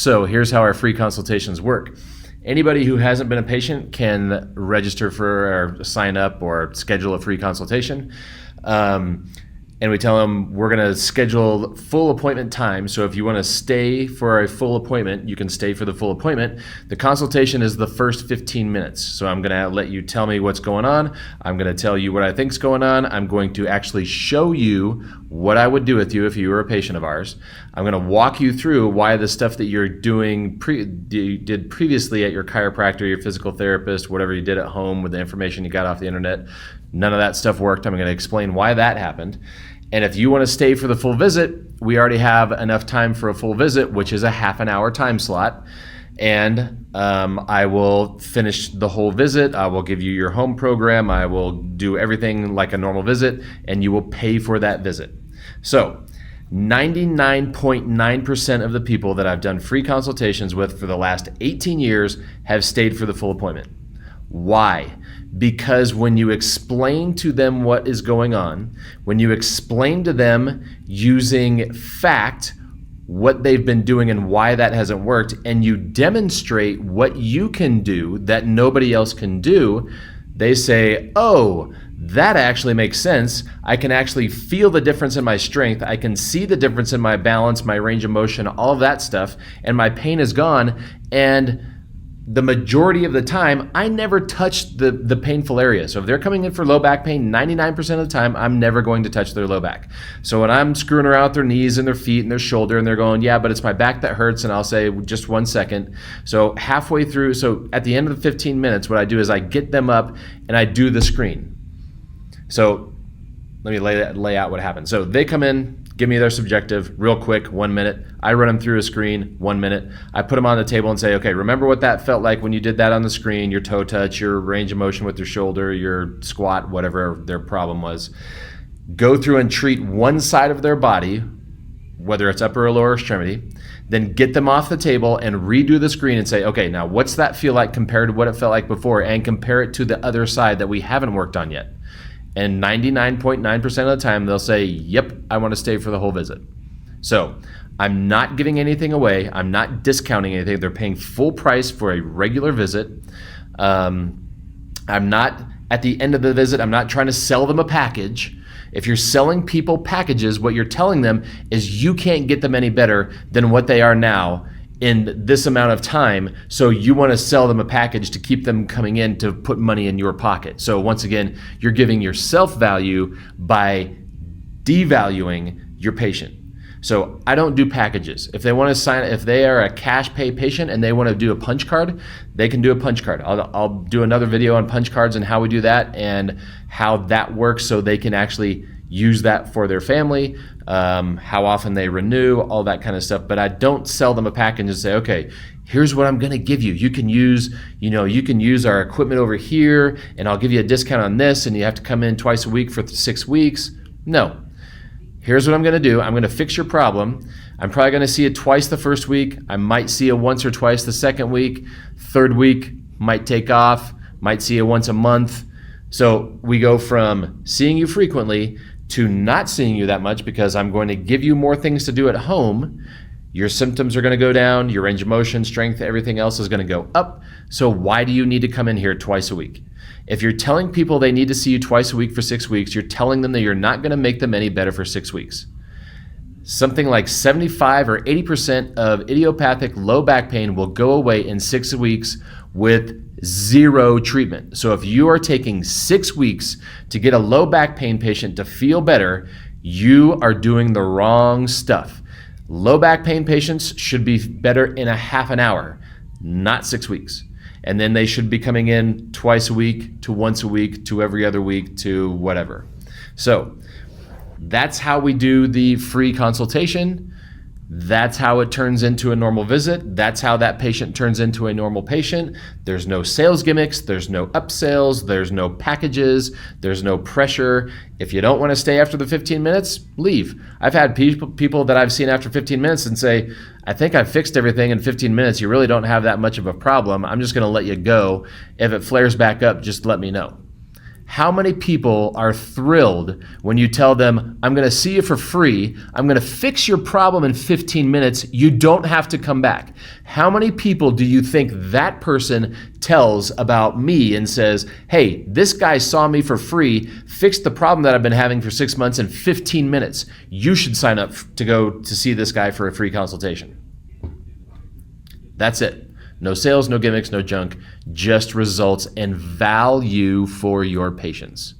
So here's how our free consultations work. Anybody who hasn't been a patient can register for or sign up or schedule a free consultation. And we tell them we're going to schedule full appointment time. So if you want to stay for a full appointment, you can stay for the full appointment. The consultation is the first 15 minutes. So I'm going to let you tell me what's going on. I'm going to tell you what I think's going on. I'm going to actually show you what I would do with you if you were a patient of ours. I'm going to walk you through why the stuff that you're doing did previously at your chiropractor, your physical therapist, whatever you did at home with the information you got off the internet, none of that stuff worked. I'm going to explain why that happened. And if you want to stay for the full visit, we already have enough time for a full visit, which is a half an hour time slot. And I will finish the whole visit. I will give you your home program. I will do everything like a normal visit, and you will pay for that visit. So 99.9% of the people that I've done free consultations with for the last 18 years have stayed for the full appointment. Why? Because when you explain to them what is going on, when you explain to them using fact what they've been doing and why that hasn't worked, and you demonstrate what you can do that nobody else can do, they say, oh, that actually makes sense. I can actually feel the difference in my strength. I can see the difference in my balance, my range of motion, all of that stuff, and my pain is gone. And the majority of the time, I never touch the painful area. So if they're coming in for low back pain, 99% of the time, I'm never going to touch their low back. So when I'm screwing around with their knees and their feet and their shoulder, and they're going, yeah, but it's my back that hurts, and I'll say, just 1 second. So halfway through, so at the end of the 15 minutes, what I do is I get them up and I do the screen. So let me lay out what happens. So they come in, give me their subjective real quick, 1 minute. I run them through a screen, 1 minute. I put them on the table and say, okay, remember what that felt like when you did that on the screen, your toe touch, your range of motion with your shoulder, your squat, whatever their problem was. Go through and treat one side of their body, whether it's upper or lower extremity, then get them off the table and redo the screen and say, okay, now what's that feel like compared to what it felt like before, and compare it to the other side that we haven't worked on yet. And 99.9% of the time, they'll say, yep, I want to stay for the whole visit. So I'm not giving anything away. I'm not discounting anything. They're paying full price for a regular visit. I'm not, at the end of the visit, I'm not trying to sell them a package. If you're selling people packages, what you're telling them is you can't get them any better than what they are now in this amount of time, so you want to sell them a package to keep them coming in to put money in your pocket. So once again, you're giving yourself value by devaluing your patient. So I don't do packages. If they want to sign, if they are a cash pay patient and they want to do a punch card, they can do a punch card. I'll do another video on punch cards and how we do that and how that works, so they can actually use that for their family, how often they renew, all that kind of stuff. But I don't sell them a package and say, okay, here's what I'm gonna give you. You can use our equipment over here, and I'll give you a discount on this, and you have to come in twice a week for 6 weeks. No. Here's what I'm gonna do. I'm gonna fix your problem. I'm probably gonna see it twice the first week. I might see it once or twice the second week. Third week might take off, might see it once a month. So we go from seeing you frequently to not seeing you that much, because I'm going to give you more things to do at home. Your symptoms are going to go down, your range of motion, strength, everything else is going to go up. So why do you need to come in here twice a week? If you're telling people they need to see you twice a week for 6 weeks, you're telling them that you're not going to make them any better for 6 weeks. Something like 75 or 80% of idiopathic low back pain will go away in 6 weeks with zero treatment. So if you are taking 6 weeks to get a low back pain patient to feel better, you are doing the wrong stuff. Low back pain patients should be better in a half an hour, not 6 weeks. And then they should be coming in twice a week to once a week to every other week to whatever. So that's how we do the free consultation. That's how it turns into a normal visit. That's how that patient turns into a normal patient. There's no sales gimmicks. There's no upsells. There's no packages. There's no pressure. If you don't want to stay after the 15 minutes, leave. I've had people that I've seen after 15 minutes and say, I think I've fixed everything in 15 minutes. You really don't have that much of a problem. I'm just going to let you go. If it flares back up, just let me know. How many people are thrilled when you tell them, I'm going to see you for free, I'm going to fix your problem in 15 minutes, you don't have to come back? How many people do you think that person tells about me and says, hey, this guy saw me for free, fixed the problem that I've been having for 6 months in 15 minutes. You should sign up to go to see this guy for a free consultation. That's it. No sales, no gimmicks, no junk, just results and value for your patients.